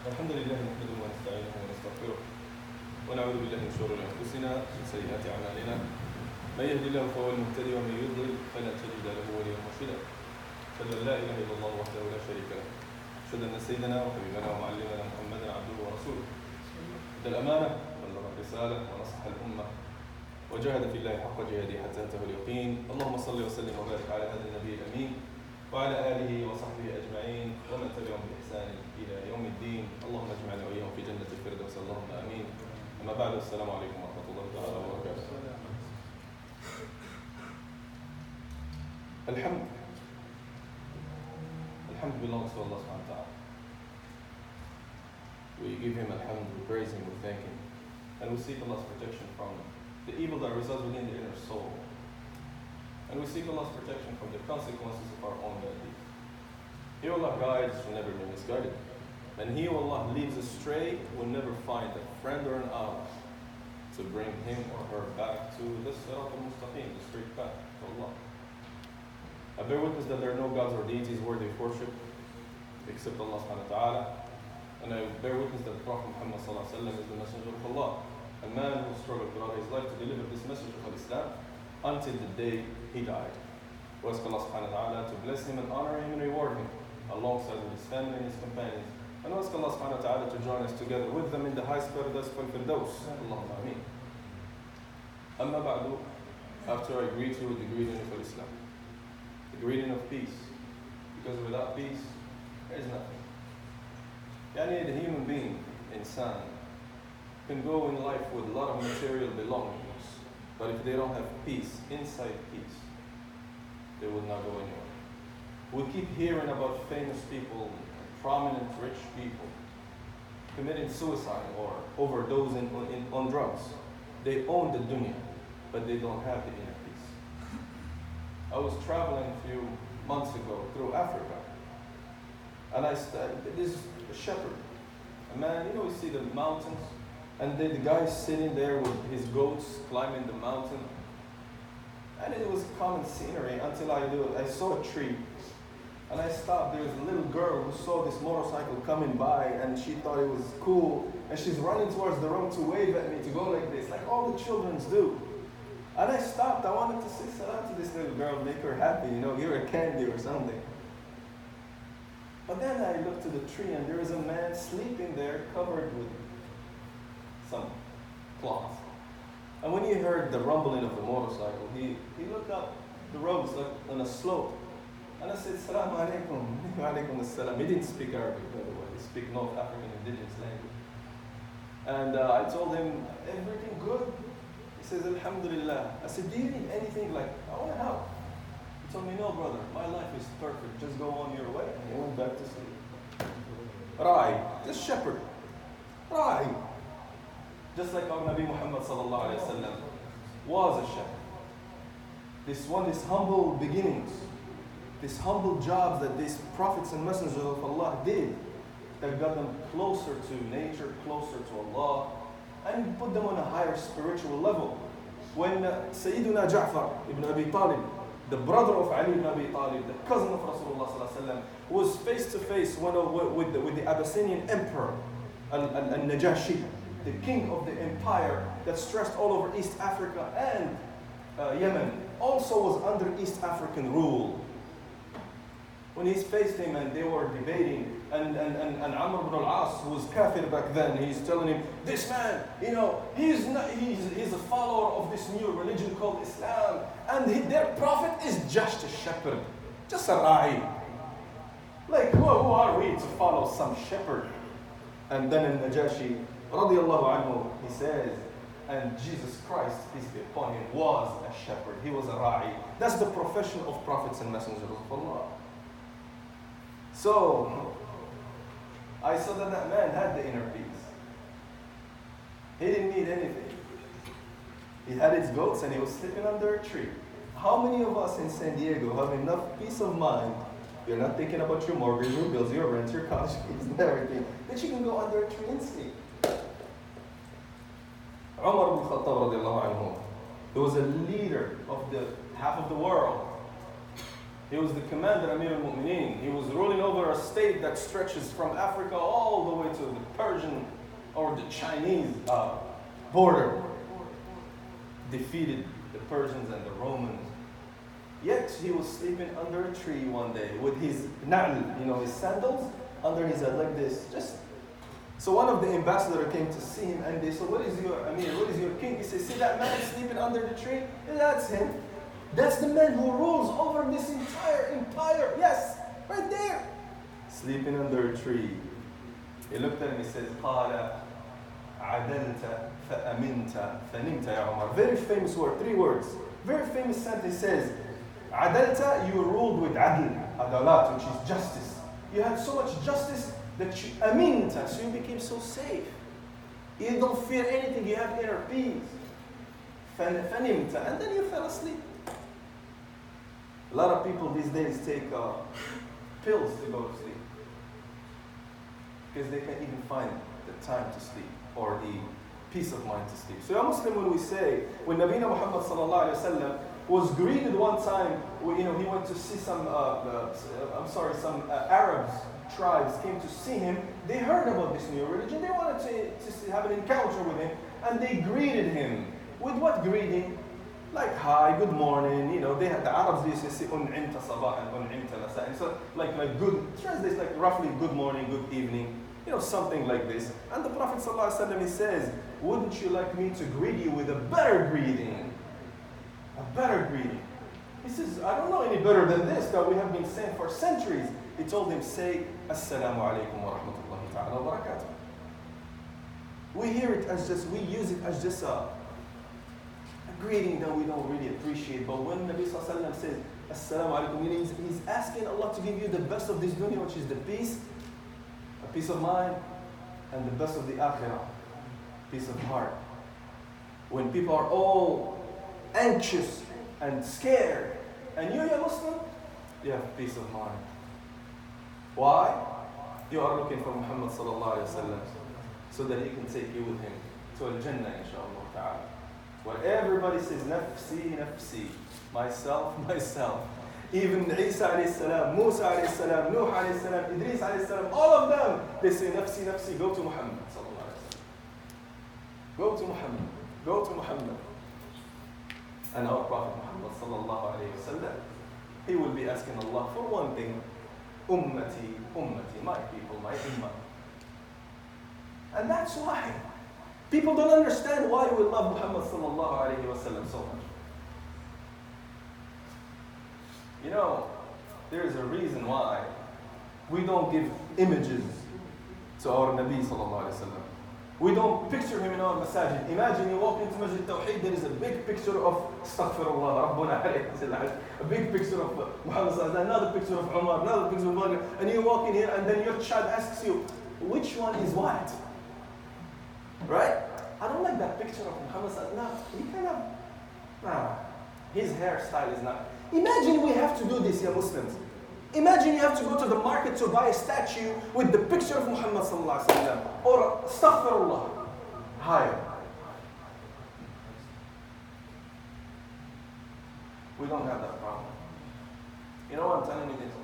الحمد لله نحمده ونستعينه ونستغفره ونعوذ بالله من شرور انفسنا ومن سيئات اعمالنا من يهد الله فهو المهتدي ومن يضلل فلا تجد له وليا مرشدا اشهد ان لا اله الا الله وحده لا شريك له اشهد ان سيدنا وحبيبنا ومعلمنا محمدا عبده ورسوله ادى الامانه وبلغ الرساله ونصح الامه وجاهد في الله حق جهاده حتى اتاه اليقين. اللهم صل وسلم وبارك على هذا النبي الامين وعلى آله وصحبه أجمعين ومن تبعهم بإحسان إلى يوم الدين. اللهم اجمعنا وإياهم في جنة الفردوس اللهم آمين. أما بعد السلام عليكم ورحمة الله تعالى وبركاته. الحمد belongs to Allah subhanahu wa ta'ala. We give him alhamd, we praise him, we thank him. And we seek Allah's protection from the evil that resides within the inner soul. And we seek Allah's protection from the consequences of our own bad deeds. He who Allah guides will never be misguided. And he who Allah leaves astray will never find a friend or an ally to bring him or her back to the Sirat al-Mustaqim, the straight path to Allah. I bear witness that there are no gods or deities worthy of worship except Allah subhanahu wa ta'ala. And I bear witness that Prophet Muhammad sallallahu alaihi wasallam is the messenger of Allah, a man who struggled throughout his life to deliver this message of Islam until the day he died. We ask Allah subhanahu wa ta'ala to bless him and honor him and reward him alongside with his family and his companions. And we ask Allah subhanahu wa ta'ala to join us together with them in the highest paradise for Firdaus. Allahumma ameen. Amma ba'du, after I greet you with the greeting of Islam, the greeting of peace, because without peace, there is nothing. Yani the human being, insan, can go in life with a lot of material belongings. But if they don't have peace, inside peace, they will not go anywhere. We keep hearing about famous people, prominent rich people, committing suicide or overdosing on drugs. They own the dunya, but they don't have the inner peace. I was traveling a few months ago through Africa, and this is a shepherd, a man, you see the mountains, and the guy is sitting there with his goats climbing the mountain. And it was common scenery until I saw a tree. And I stopped. There was a little girl who saw this motorcycle coming by and she thought it was cool. And she's running towards the road to wave at me, to go like this, like all the children do. And I stopped. I wanted to say salam to this little girl, make her happy, give her candy or something. But then I looked to the tree and there was a man sleeping there covered with some cloth. And when he heard the rumbling of the motorcycle, he looked up the roads like on a slope. And I said, Salaam alaikum, alaikum assalam. He didn't speak Arabic, by the way. He speaks North African indigenous language. And I told him, everything good? He says, Alhamdulillah. I said, do you need anything? Like, I want to help. He told me, no, brother, my life is perfect. Just go on your way. And he went back to sleep. Rai, this shepherd. Rai. Just like our Nabi Muhammad sallallahu alayhi wa sallam was a shepherd. This humble beginnings, these humble jobs that these prophets and messengers of Allah did, that got them closer to nature, closer to Allah, and put them on a higher spiritual level. When Sayyiduna Ja'far ibn Abi Talib, the brother of Ali ibn Abi Talib, the cousin of Rasulullah sallallahu alayhi wa sallam, was face to face with the Abyssinian emperor, Al-Najashi, the king of the empire that stretched all over East Africa and Yemen, also was under East African rule. When he faced him and they were debating, and Amr ibn al-As, who was kafir back then, he's telling him, this man, he's a follower of this new religion called Islam, and their prophet is just a shepherd, just a ra'i. Like, who are we to follow some shepherd? And then in Najashi, radiyallahu anhu, he says, and Jesus Christ, peace be upon him, was a shepherd. He was a ra'i. That's the profession of prophets and messengers of Allah. So, I saw that man had the inner peace. He didn't need anything. He had his goats and he was sleeping under a tree. How many of us in San Diego have enough peace of mind? You're not thinking about your mortgage, your bills, your rent, your college fees, and everything, that you can go under a tree and sleep. Umar ibn Khattab radiallahu anhu, he was a leader of half of the world. He was the commander, Amir al-Mu'mineen. He was ruling over a state that stretches from Africa all the way to the Persian or the Chinese border defeated the Persians and the Romans. Yet he was sleeping under a tree one day with his na'l, his sandals under his head like this. So one of the ambassadors came to see him and they said, what is your king? He said, see that man sleeping under the tree? And that's him. That's the man who rules over this entire empire. Yes, right there. Sleeping under a tree. He looked at him and he says, قال عدلت فأمنت فنمت يا عمر. Very famous word, 3 words. Very famous sentence says, عدلت, you ruled with adl, adalat, which is justice. You had so much justice that you aminta, so you became so safe. You don't fear anything, you have inner peace. فنمت, and then you fell asleep. A lot of people these days take pills to go to sleep because they can't even find the time to sleep or the peace of mind to sleep. So a Muslim, when we say, when Nabina Muhammad sallallahu alaihi wasallam was greeted one time, he went to see some Arabs tribes came to see him. They heard about this new religion. They wanted to have an encounter with him, and they greeted him with what greeting? Like, hi, good morning. They had the Arabs used to say un'imta sabahan, un'imta masa'an. So like good translates like roughly good morning, good evening, something like this. And the Prophet sallallahu alaihi wasallam, he says, wouldn't you like me to greet you with a better greeting? A better greeting. He says, I don't know any better than this that we have been saying for centuries. He told him, say, Assalamu alaikum wa rahmatullahi ta'ala wa barakatuh. We hear it as we use it as just a greeting that we don't really appreciate. But when Nabi sallallahu alaihi wasallam says, Assalamu alaikum, he's asking Allah to give you the best of this dunya, which is the peace, a peace of mind, and the best of the akhirah, peace of heart. When people are all anxious and scared, and you're a Muslim, you have peace of mind. Why? You are looking for Muhammad sallallahu alaihi wasallam so that he can take you with him to Al-Jannah, inshaAllah ta'ala. Where everybody says, nafsi, nafsi, myself, myself. Even Isa alayhi salam, Musa alayhi salam, Nuh alayhi salam, Idris alayhi salam, all of them, they say, nafsi, nafsi, go to Muhammad sallallahu alaihi wasallam. Go to Muhammad, go to Muhammad. And our Prophet Muhammad sallallahu alayhi wasallam, he will be asking Allah for one thing, ummati, ummati, my people, my ummah. And that's why people don't understand why we love Muhammad sallallahu alayhi wasallam so much. There is a reason why we don't give images to our Nabi sallallahu alayhi wasallam. We don't picture him in our masajid. Imagine you walk into Masjid Tawheed, there is a big picture of Astaghfirullah, Rabbuna alayhi, a big picture of Muhammad sallallahu alayhi wasallam, another picture of Umar, another picture of Bakr, and you walk in here and then your child asks you, which one is what? Right? I don't like that picture of Muhammad sallallahu alaihi wasallam. His hairstyle is not. Imagine we have to do this, ya Muslims. Imagine you have to go to the market to buy a statue with the picture of Muhammad sallallahu alaihi wasallam or Astaghfirullah. Higher. We don't have that problem. You know what I'm telling you this?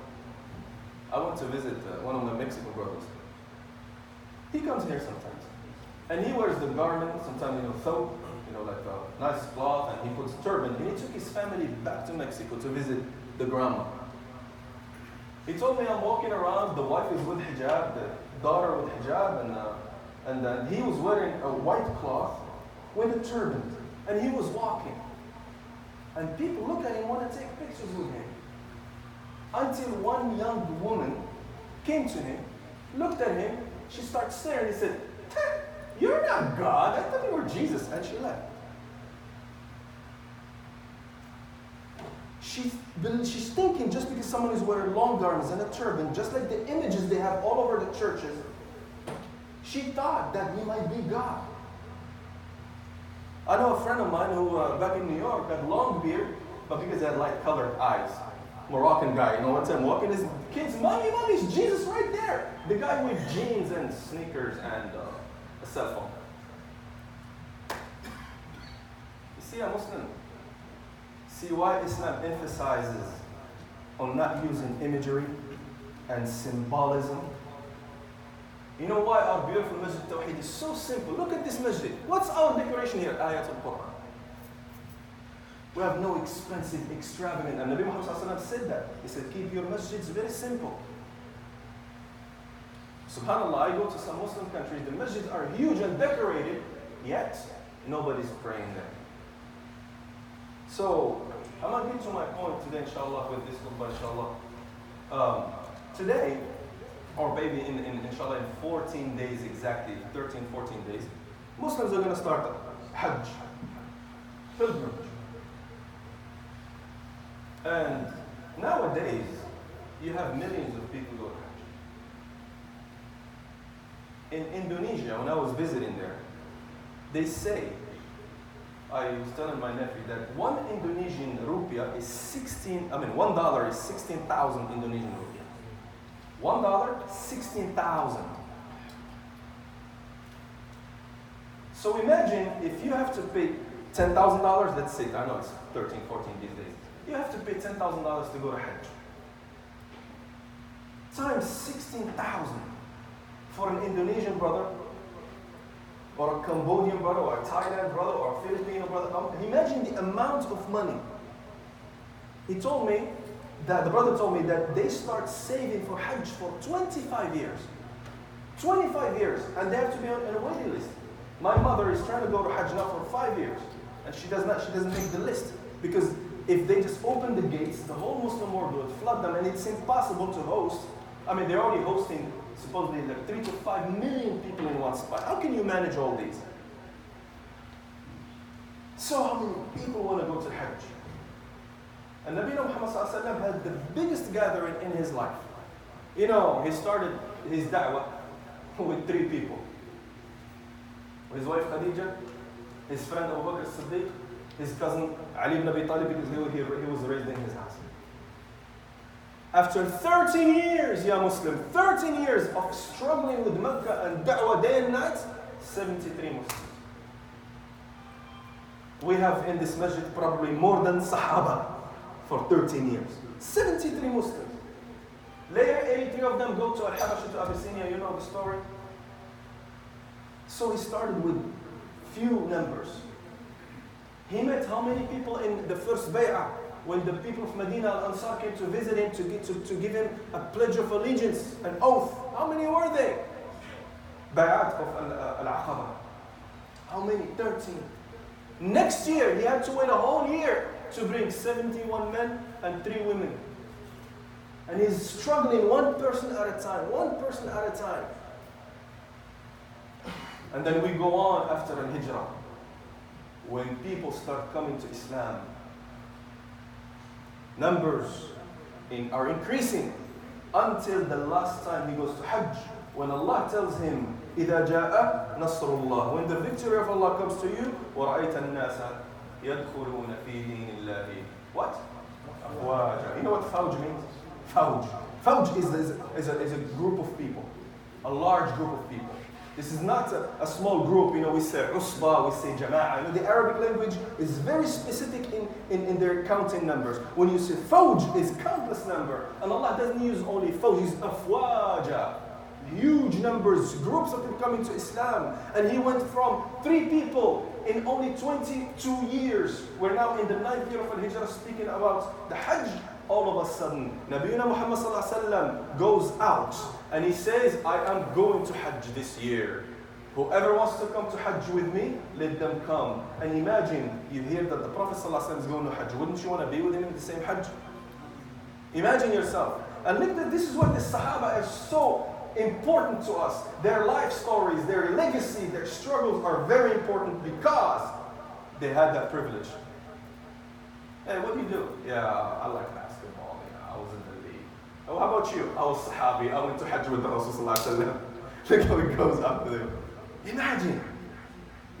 I went to visit one of my Mexican brothers. He comes here sometimes. And he wears the garment, sometimes, thobe, like a nice cloth, and he puts turban. And he took his family back to Mexico to visit the grandma. He told me, I'm walking around, the wife is with hijab, the daughter with hijab, and he was wearing a white cloth with a turban. And he was walking. And people look at him, want to take pictures with him. Until one young woman came to him, looked at him, she started staring, he said, you're not God, I thought you were Jesus, and she left. She's thinking just because someone is wearing long garments and a turban, just like the images they have all over the churches, she thought that he might be God. I know a friend of mine who, back in New York, had long beard, but because he had light-colored eyes. Moroccan guy, one time walking, his kids, mommy, it's Jesus right there. The guy with jeans and sneakers and a cell phone. You see, a Muslim. See why Islam emphasizes on not using imagery and symbolism. You know why our beautiful Masjid Tawheed is so simple? Look at this masjid. What's our decoration here? Ayat al-Quran. We have no expensive, extravagant. And Nabi Muhammad ﷺ said that. He said, keep your masjids very simple. SubhanAllah, I go to some Muslim countries, the masjids are huge and decorated, yet nobody's praying there. So, I'm going to get to my point today, inshallah, with this khutbah, inshallah. Today, or maybe inshallah, in 14 days exactly, 13, 14 days, Muslims are going to start Hajj, pilgrimage. And nowadays, you have millions of people go to Hajj. In Indonesia, when I was visiting there, they say, I was telling my nephew that one Indonesian rupiah is $1 is 16,000 Indonesian rupiah. $1, 16,000. So imagine if you have to pay $10,000, let's say, I know it's 13, 14 these days. You have to pay $10,000 to go to Hajj. Times 16,000 for an Indonesian brother, or a Cambodian brother, or a Thailand brother, or a Filipino brother. Imagine the amount of money. He told me that, the brother told me that they start saving for Hajj for 25 years. 25 years, and they have to be on a waiting list. My mother is trying to go to Hajj now for 5 years, and she doesn't make the list, because if they just open the gates, the whole Muslim world will flood them, and it's impossible to host. I mean, they're already hosting supposedly like 3 to 5 million people in one spot. How can you manage all these? So how many people want to go to Hajj? And Nabi Muhammad ﷺ had the biggest gathering in his life. You know, he started his da'wah with 3 people. His wife Khadija, his friend Abu Bakr as-Siddiq, his cousin Ali ibn Abi Talib, because he was raised in his house. After 13 years, ya Muslim, 13 years of struggling with Makkah and da'wah day and night, 73 Muslims. We have in this masjid probably more than Sahaba for 13 years. 73 Muslims. Later, 83 of them go to Al-Habasha, to Abyssinia, you know the story. So he started with few numbers. He met how many people in the first bay'ah? When the people of Medina al-Ansar came to visit him to give him a pledge of allegiance, an oath. How many were they? Bay'at of al-Aqaba. How many? 13. Next year, he had to wait a whole year to bring 71 men and 3 women. And he's struggling one person at a time, one person at a time. And then we go on after al-Hijrah. When people start coming to Islam, numbers are increasing until the last time he goes to Hajj, when Allah tells him, إِذَا جَاءَ نَصْرُ اللَّهِ, when the victory of Allah comes to you, وَرَأَيْتَ النَّاسَ يَدْخُلُونَ فِي دِينِ اللَّهِ what? أَفْوَاجًا. You know what fawj means? Fawj. Fawj is a group of people, a large group of people. This is not a small group, you know, we say usba, we say jama'ah. You know, the Arabic language is very specific in their counting numbers. When you say fawj, is countless number. And Allah doesn't use only fawj, He's afwaja. Huge numbers, groups of people coming to Islam. And he went from 3 people in only 22 years. We're now in the 9th year of Al-Hijrah speaking about the Hajj. All of a sudden, Nabiyuna Muhammad ﷺ goes out and he says, I am going to Hajj this year. Whoever wants to come to Hajj with me, let them come. And imagine, you hear that the Prophet ﷺ is going to Hajj. Wouldn't you want to be with him in the same Hajj? Imagine yourself. And look, that this is what the Sahaba is so important to us. Their life stories, their legacy, their struggles are very important because they had that privilege. Hey, what do you do? Yeah, I like basketball. Yeah, I was in the league. Oh, how about you? I was Sahabi. I went to Hajj with the Rasul. Look how it goes up there. Imagine.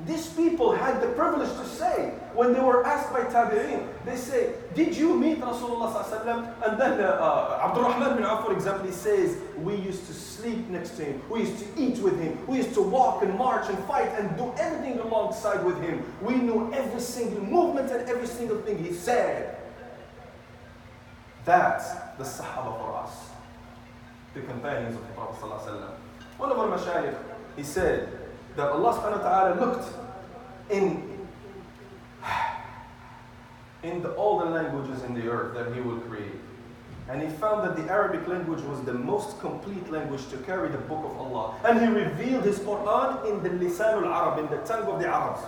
These people had the privilege to say, when they were asked by Tabi'in, they say, did you meet Rasulullah ﷺ? And then Abdul Rahman bin Auf, for example, he says, we used to sleep next to him. We used to eat with him. We used to walk and march and fight and do everything alongside with him. We knew every single movement and every single thing he said. That's the Sahaba for us, the companions of the Prophet ﷺ. One of our mashayikh, he said that Allah subhanahu wa ta'ala looked in all the languages in the earth that He will create. And He found that the Arabic language was the most complete language to carry the book of Allah. And He revealed His Quran in the Lisan al-Arab, in the tongue of the Arabs.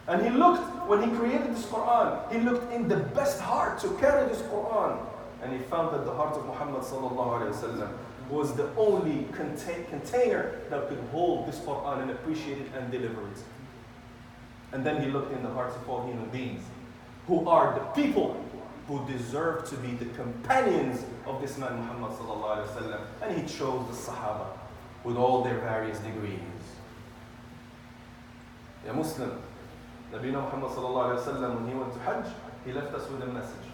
And He looked, when He created this Quran, He looked in the best heart to carry this Quran. And He found that the heart of Muhammad sallallahu alayhi wa sallam was the only container that could hold this Quran and appreciate it and deliver it. And then He looked in the hearts of all human beings, who are the people who deserve to be the companions of this man Muhammad sallallahu alaihi wasallam, and He chose the Sahaba with all their various degrees. Ya Muslim, Nabina Muhammad sallallahu alaihi wasallam, when he went to Hajj, he left us with a message.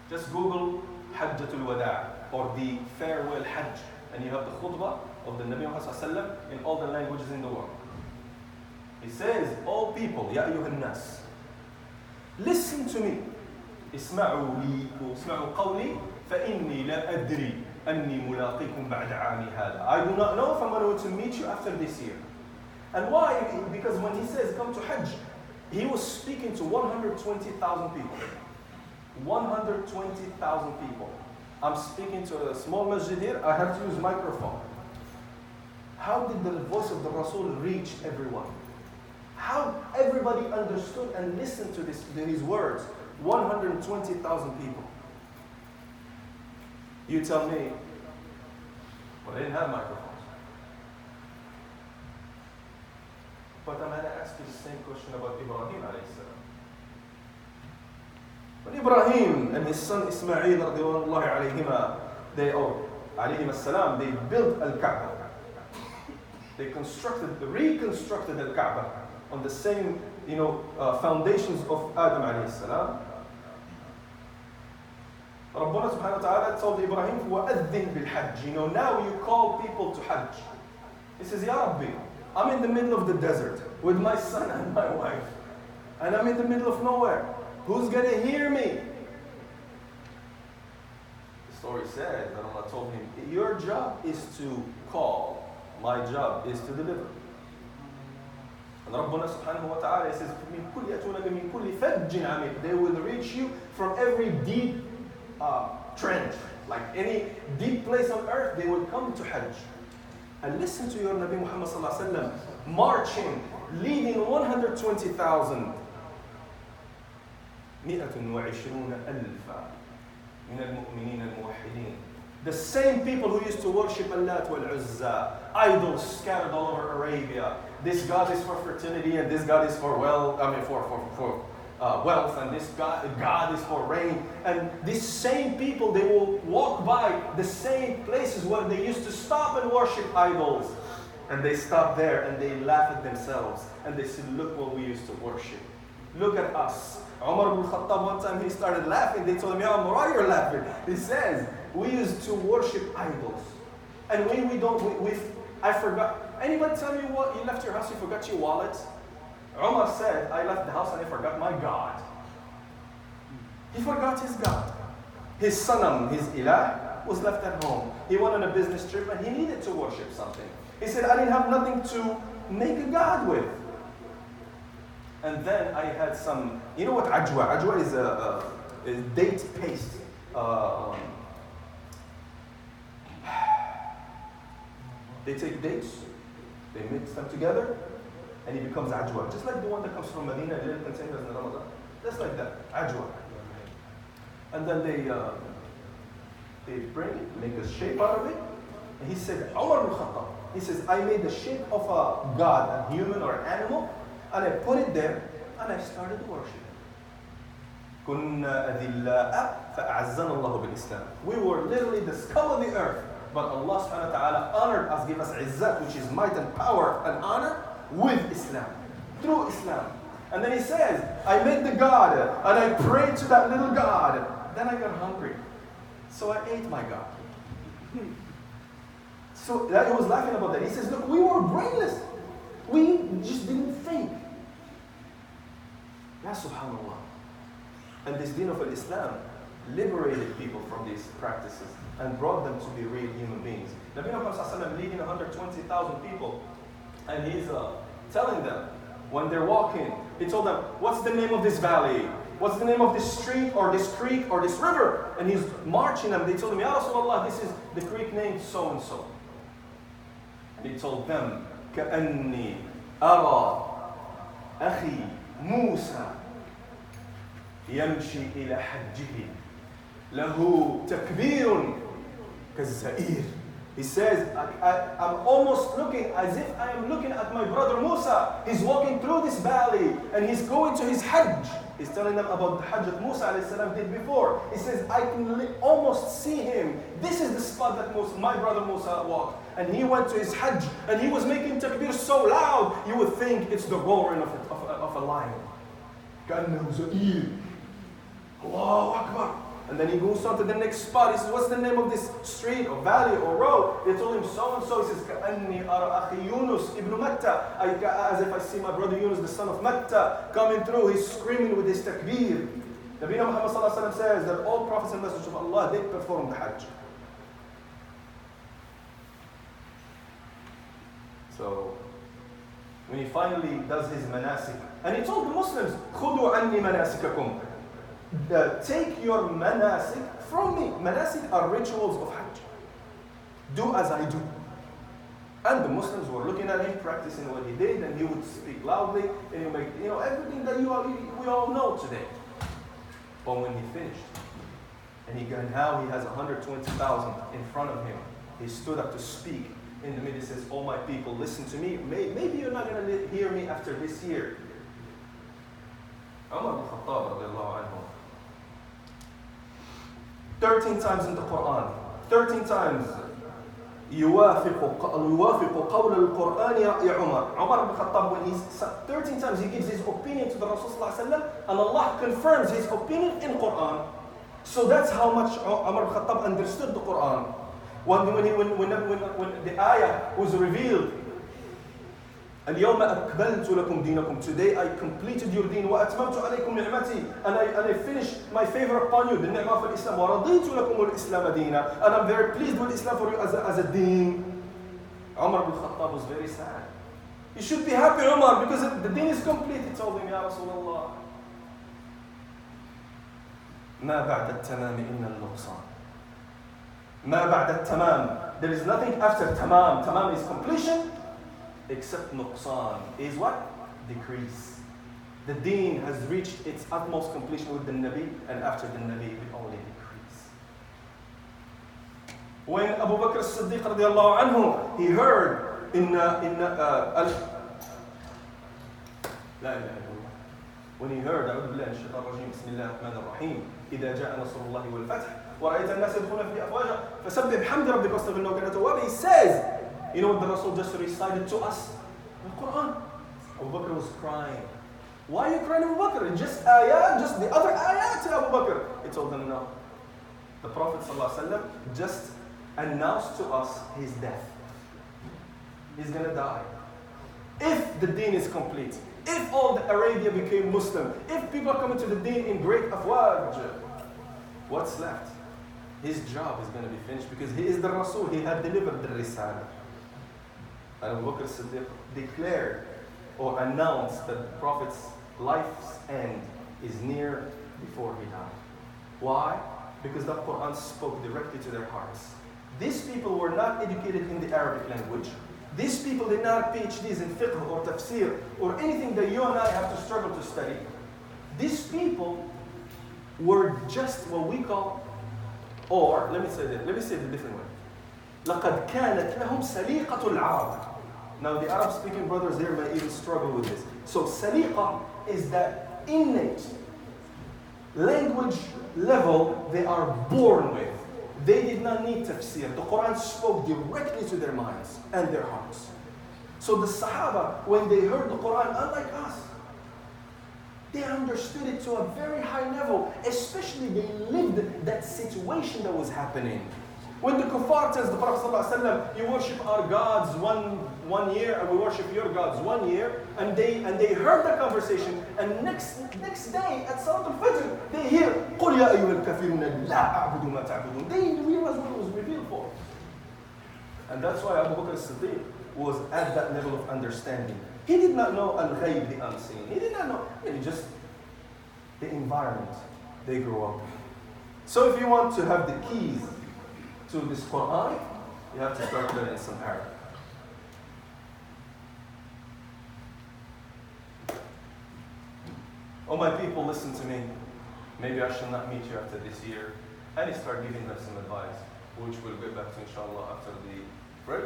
Just Google Hajjatul Wada' or the farewell Hajj, and you have the khutbah of the Nabi Muhammad sallallahu alaihi wasallam in all the languages in the world. He says, "All people, Ya ayyuhan nas, listen to me. اسمعوا لي واسمعوا قولي فإني لا أدري أني ملاقيكم بعد عامي هذا." I do not know if I'm going to meet you after this year. And why? Because when he says come to Hajj, he was speaking to 120,000 people. 120,000 people. I'm speaking to a small masjid here. I have to use microphone. How did the voice of the Rasul reach everyone? How everybody understood and listened to his words? 120,000 people. You tell me, well, they didn't have microphones. But I'm going to ask you the same question about Ibrahim alayhi salam. When Ibrahim and his son Ismail radiallahu alayhima, they built Al-Kaaba. They reconstructed Al-Kaaba on the same, foundations of Adam alayhi salam. Rabbuna subhanahu wa ta'ala told Ibrahim, وَأَذِّن بِالْحَجِّ. Now you call people to Hajj. He says, Ya Rabbi, I'm in the middle of the desert with my son and my wife. And I'm in the middle of nowhere. Who's going to hear me? The story says that Allah told him, your job is to call. My job is to deliver. And Rabbuna subhanahu wa ta'ala says, they will reach you from every deep trench, like any deep place on earth, they will come to Hajj. And listen to your Nabi Muhammad sallallahu alaihi wasallam marching, leading 120,000. 120,000 من المؤمنين الموحدين. The same people who used to worship Allat wal Uzza, idols scattered all over Arabia. This God is for fertility, and this God is for wealth. Wealth, and this God is for rain. And these same people, they will walk by the same places where they used to stop and worship idols. And they stop there and they laugh at themselves. And they say, look what we used to worship. Look at us. Umar ibn Khattab, one time he started laughing. They told him, Ya Umar, why you're laughing? He says, we used to worship idols. And I forgot. Anybody tell me what? You left your house, you forgot your wallet? Umar said, I left the house and I forgot my God. He forgot his God. His sanam, his ilah, was left at home. He went on a business trip and he needed to worship something. He said, I didn't have nothing to make a God with. And then I had some, you know what ajwa? Ajwa is a date paste. They take dates, they mix them together, and it becomes ajwa. Just like the one that comes from Medina, little containers in Ramadan. Just like that, ajwa. And then they bring it, make a shape out of it. And he said, Umar ibn Khattab, he says, I made the shape of a god, a human or an animal, and I put it there, and I started to worship. كُنَّا أَذِلَّاءَ فَأَعَزَّنَا اللَّهُ بِالْإِسْلَامِ. We were literally the scum of the earth, but Allah subhanahu wa ta'ala honored us, gave us izzat, which is might and power and honor, with Islam, through Islam. And then he says, I made the God, and I prayed to that little God. Then I got hungry, so I ate my God. So he was laughing about that. He says, look, we were brainless. We just didn't think. Ya subhanallah. And this deen of Islam liberated people from these practices and brought them to be real human beings. Nabi Muhammad leading 120,000 people, and he's telling them, when they're walking, he told them, what's the name of this valley? What's the name of this street or this creek or this river? And he's marching them. They told him, Ya Rasulullah, this is the creek named so-and-so. And he told them, كأني أرى أخي موسى يمشي إلى حجه له تكبير كالزئير. He says, I'm almost looking as if I am looking at my brother Musa. He's walking through this valley and he's going to his Hajj. He's telling them about the Hajj that Musa ﷺ did before. He says, I can almost see him. This is the spot that my brother Musa walked. And he went to his Hajj and he was making takbir so loud, you would think it's the roaring of a lion. كأنه زئير. Allahu Akbar. And then he goes on to the next spot. He says, what's the name of this street or valley or road? They told him so and so. He says, كأني أرى أخي يونس ابن متى. As if I see my brother Younus, the son of Matta, coming through. He's screaming with his takbir. Nabi Muhammad says that all prophets and messengers of Allah, they perform the Hajj. So, when he finally does his manasik, and he told the Muslims, خُذُوا عَنِّي مَنَاسِكَكُمْ. Take your manasik from me. Manasik are rituals of Hajj. Do as I do. And the Muslims were looking at him, practicing what he did, and he would speak loudly, and he would make, everything that we all know today. But when he finished, and now he has 120,000 in front of him, he stood up to speak. In the middle, he says, oh my people, listen to me. Maybe you're not going to hear me after this year. Umar ibn Khattab radiallahu anhu, 13 times in the Quran, 13 times, يوافق قول القرآن يا عمر. Umar ibn Khattab, when he's 13 times he gives his opinion to the Rasul sallallahu alaihi wasallam, and Allah confirms his opinion in Quran. So that's how much Umar ibn Khattab understood the Quran. When the ayah was revealed, اليوم أكملت لكم دينكم. Today I completed your deen وأتممت عليكم نعمتي, and I finished my favor upon you, the ni'mah of Islam. ورضيت لكم الإسلام دينا, and I'm very pleased with Islam for you as a deen. Umar ibn Khattab was very sad. You should be happy, Umar, because the deen is complete. He told him, Ya Rasulullah, ما بعد التمام إن النقصان. ما بعد التمام. There is nothing after tamam. Tamam is completion. Except nuqsan is what? Decrease. The deen has reached its utmost completion with the Nabi, and after the Nabi it only decrease. When Abu Bakr as-Siddiq radiallahu anhu, he heard when he heard أعوذ بالله من الشيطان الرجيم بسم الله الرحمن الرحيم إذا جاء نصر الله والفتح ورأيت الناس يدخلون في أفواجا فسبح بحمد ربك واستغفر إنه كان توابا. He says, you know what the Rasul just recited to us? The Quran. Abu Bakr was crying. Why are you crying, Abu Bakr? Just ayat, just the other ayat, Abu Bakr. He told them no. The Prophet ﷺ just announced to us his death. He's going to die. If the deen is complete, if all the Arabia became Muslim, if people are coming to the deen in great afwaj, what's left? His job is going to be finished because he is the Rasul. He had delivered the Risalah. And Abu Bakr Siddiq declared or announced that the Prophet's life's end is near before he died. Why? Because the Quran spoke directly to their hearts. These people were not educated in the Arabic language. These people did not have PhDs in fiqh or tafsir or anything that you and I have to struggle to study. These people were just what we call, or let me say it a different way. لَقَدْ كَانَتْ لَهُمْ سَلِيقَةُ الْعَرَبِ. Now the Arab-speaking brothers there may even struggle with this. So saliqa is that innate language level they are born with. They did not need tafsir. The Quran spoke directly to their minds and their hearts. So the Sahaba, when they heard the Quran, unlike us, they understood it to a very high level. Especially they lived that situation that was happening. When the kuffar tells the Prophet ﷺ, you worship our gods one year and we worship your gods 1 year, and they heard the conversation, and next day at Salat al-Fajr, they hear, قُلْ يَا أَيُّهَا الْكَافِرُونَ لَا أَعْبُدُ مَا تَعْبُدُونَ. They realized what it was revealed for. And that's why Abu Bakr as-Siddiq was at that level of understanding. He did not know al-ghayb, the unseen. He did not know, just the environment they grew up in. So if you want to have the keys to this Quran, you have to start learning some Arabic. Oh my people, listen to me. Maybe I shall not meet you after this year. And he started giving them some advice, which we'll get back to inshallah after the break.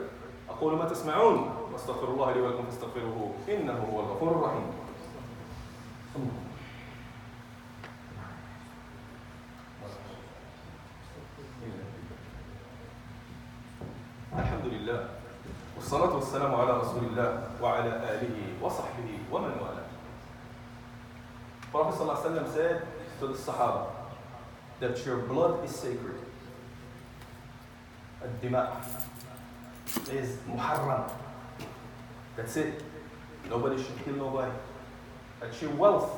أقول ما تسمعون واستغفر الله لي ولكم فاستغفروه إنه هو الغفور الرحيم. الحمد لله والصلاة والسلام على رسول الله وعلى آله وصحبه ومن والاه. Prophet ﷺ said to the Sahaba that your blood is sacred. Ad-dima' is muharram. That's it. Nobody should kill nobody. That your wealth,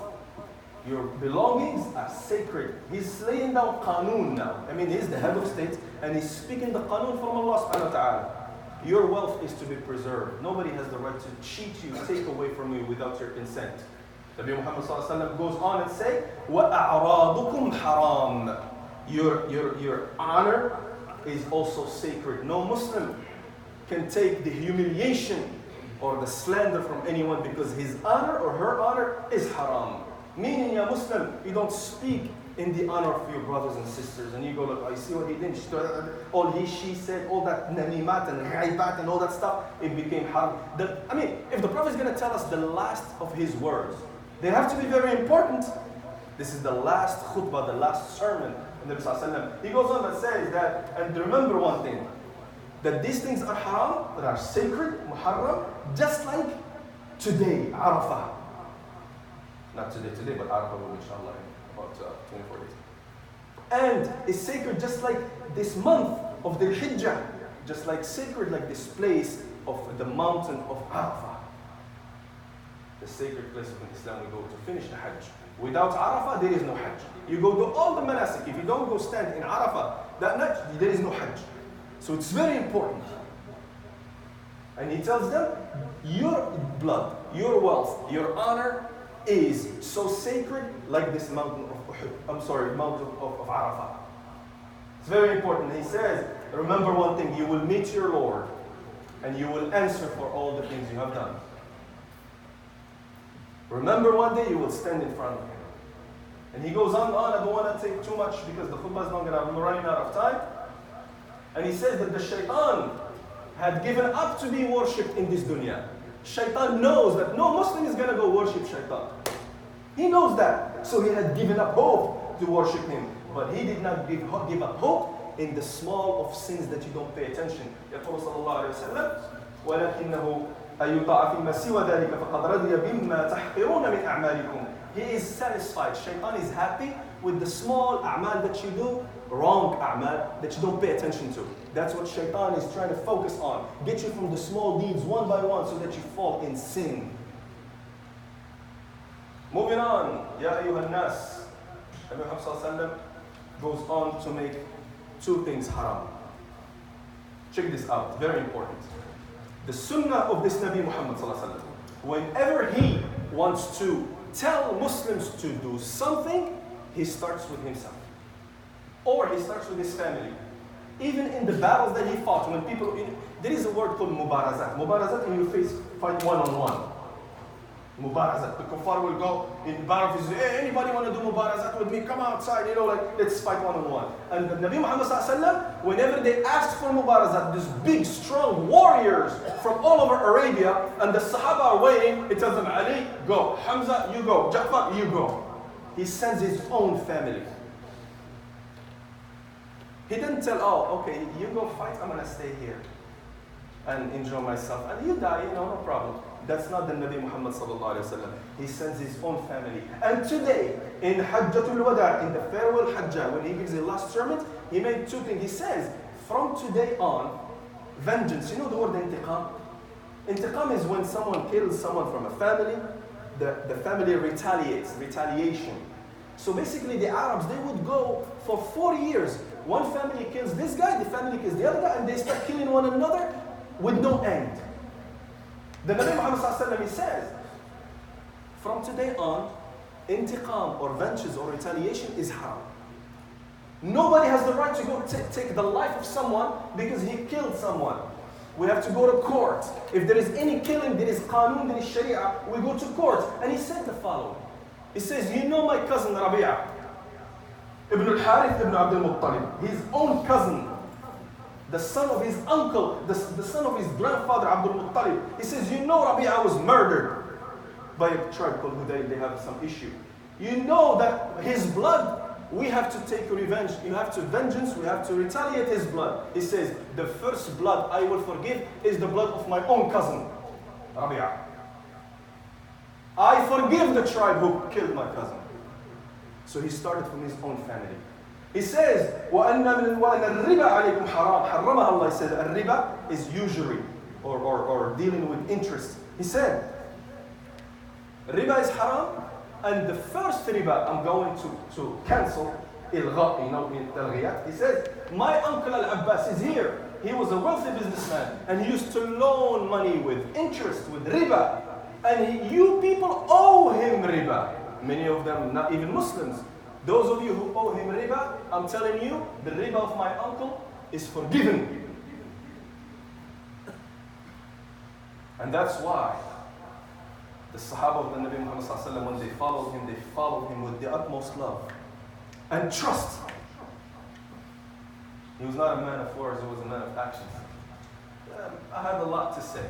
your belongings are sacred. He's laying down qanun now. He's the head of state and he's speaking the qanun from Allah subhanahu wa ta'ala. Your wealth is to be preserved. Nobody has the right to cheat you, take away from you without your consent. Nabi Muhammad sallallahu alaihi wasallam goes on and say, وَأَعْرَاضُكُمْ حَرَامٌ. Your honor is also sacred. No Muslim can take the humiliation or the slander from anyone because his honor or her honor is haram. Meaning, ya Muslim, you don't speak in the honor of your brothers and sisters. And you go, look, I see what he did. All she said, all that namimat and ghaibat and all that stuff, it became haram. If the Prophet is going to tell us the last of his words, they have to be very important. This is the last khutbah, the last sermon. And he goes on and says that, and remember one thing, that these things are haram, that are sacred, muharram, just like today, Arafah. Not today, but Arafah will be inshallah in about 24 days. And it's sacred just like this month of the Hijjah, just like sacred like this place of the mountain of Arafah. The sacred place of Islam we go to finish the Hajj. Without Arafah, there is no Hajj. You go do all the manasik. If you don't go stand in Arafah that night, there is no Hajj. So it's very important. And he tells them, your blood, your wealth, your honor is so sacred like this mountain of Uhud. Mountain of Arafah. It's very important. He says, remember one thing, you will meet your Lord and you will answer for all the things you have done. Remember one day you will stand in front of him. And he goes on, I don't want to take too much because the khutbah is not going to, I'm running out of time. And he says that the shaitan had given up to be worshipped in this dunya. Shaitan knows that no Muslim is going to go worship shaitan. He knows that. So he had given up hope to worship him. But he did not give up hope in the small of sins that you don't pay attention. يقول صلى الله عليه وسلم ولكنه أيطاع فيما سوى ذلك فقد رضي بما تحقرون من أعمالكم. He is satisfied. Shaitan is happy with the small a'mal that you do, wrong a'mal that you don't pay attention to. That's what shaitan is trying to focus on. Get you from the small deeds one by one so that you fall in sin. Moving on. Ya ayyuhan nas. Nabi Muhammad sallallahu alaihi wasallam goes on to make two things haram. Check this out. Very important. The sunnah of this Nabi Muhammad sallallahu alaihi wasallam, whenever he wants to tell Muslims to do something, he starts with himself. Or he starts with his family. Even in the battles that he fought, when people, there is a word called mubarazat. Mubarazat, in your face, fight one-on-one. Mubarazat. The kuffar will go in battle, hey, anybody want to do mubarazat with me? Come outside, let's fight one-on-one. And the Nabi Muhammad sallallahu alaihi wasallam, whenever they asked for mubarazat, these big, strong warriors from all over Arabia, and the Sahaba are waiting, he tells them, Ali, go. Hamza, you go. Ja'far, you go. He sends his own family. He didn't tell, okay, you go fight, I'm going to stay here and enjoy myself. And you die, no problem. That's not the Nabi Muhammad sallallahu alaihi wasallam. He sends his own family. And today, in Hajjatul Wada, in the farewell Hajjah, when he gives the last sermon, he made two things. He says, from today on, vengeance, you know the word intiqam? Intiqam is when someone kills someone from a family, the family retaliates, retaliation. So basically the Arabs, they would go for 4 years. One family kills this guy, the family kills the other guy, and they start killing one another with no end. The Nabi Muhammad ﷺ, he says, from today on, intiqam or vengeance or retaliation is haram. Nobody has the right to go take the life of someone because he killed someone. We have to go to court. If there is any killing, there is qanun, there is sharia, we go to court. And he said the following. He says, you know my cousin Rabi'a, Ibn al-Harith ibn Abdul Muttalib, his own cousin, the son of his uncle, the son of his grandfather Abdul Muttalib. He says, you know Rabi'a was murdered by a tribe called Hudayl. They have some issue. You know that his blood, we have to take revenge. You have to vengeance. We have to retaliate his blood. He says, the first blood I will forgive is the blood of my own cousin, Rabi'a. I forgive the tribe who killed my cousin. So he started from his own family. He says, وَأَنَّ الرِّبَا عَلَيْكُمْ حَرَامٌ حَرَّمَهَا Allah. He said, الرِّبَا is usury or dealing with interest. He said, riba is haram, and the first riba I'm going to cancel, ilgha, you know, he says, my uncle Al-Abbas is here. He was a wealthy businessman, and he used to loan money with interest, with riba. And you people owe him riba. Many of them not even Muslims. Those of you who owe him riba, I'm telling you, the riba of my uncle is forgiven. And that's why the Sahaba of the Nabi Muhammad ﷺ, when they followed him with the utmost love and trust. He was not a man of words, he was a man of actions. I have a lot to say,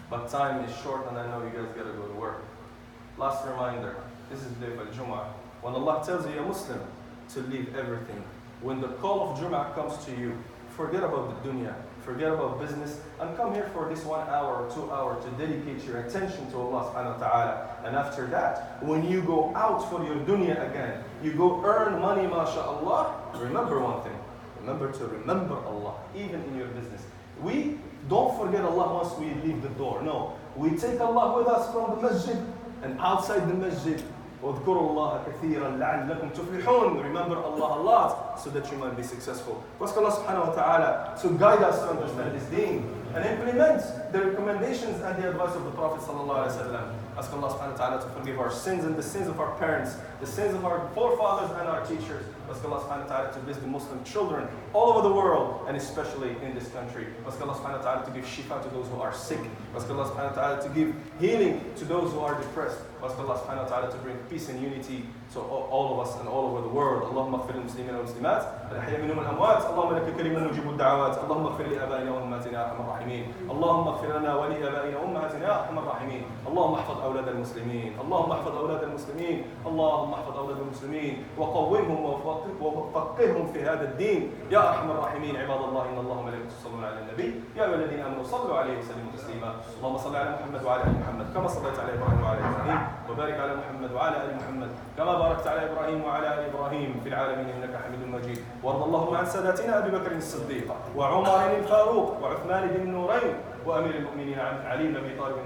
but time is short and I know you guys gotta go to work. Last reminder, this is the day of Jum'ah. When Allah tells you, a Muslim, to leave everything, when the call of Jum'ah comes to you, forget about the dunya, forget about business, and come here for this 1 hour or 2 hours to dedicate your attention to Allah subhanahu wa ta'ala. And after that, when you go out for your dunya again, you go earn money, mashallah, remember one thing. Remember to remember Allah, even in your business. We don't forget Allah once we leave the door. No, we take Allah with us from the masjid and outside the masjid. واذكروا الله كثيرا لعلكم تفلحون. Remember Allah a lot so that you might be successful. Ask Allah subhanahu wa ta'ala to guide us to understand His deen and implement the recommendations and the advice of the Prophet sallallahu alaihi wasallam. Ask Allah subhanahu wa ta'ala to forgive our sins and the sins of our parents, the sins of our forefathers and our teachers. Ask Allah subhanahu wa ta'ala to bless the Muslim children all over the world and especially in this country. Ask Allah subhanahu wa ta'ala to give shifa to those who are sick. Ask Allah subhanahu wa ta'ala to give healing to those who are depressed. Ask Allah subhanahu wa ta'ala to bring peace and unity to all of us and all over the world. اللهم اغفر للمسلمين والمسلمات الأحياء منهم والأموات. اللهم لك كريم مجيب الدعوات. اللهم اغفر لآبائنا وأمهاتنا يا أرحم الراحمين. اللهم اغفر لنا ولآبائنا وأمهاتنا يا أرحم الراحمين. اللهم احفظ أولاد المسلمين. اللهم احفظ أولاد المسلمين. اللهم احفظ أولاد المسلمين وقومهم وفقههم في هذا الدين يا أرحم الراحمين. عباد الله إن الله وملائكته يصلون على النبي يا أيها الذين آمنوا صلوا عليه وسلموا تسليما. اللهم صل على محمد وعلى آل محمد كما صليت على إبراهيم وعلى آل إبراهيم وبارك على محمد وعلى آل محمد كما باركت على إبراهيم وعلى آل إبراهيم في العالمين إنك حميد مجيد. وارض اللهم عن ساداتنا أبي بكر الصديق وعمر الفاروق وعثمان بن النورين وأمير المؤمنين علي بن أبي طالب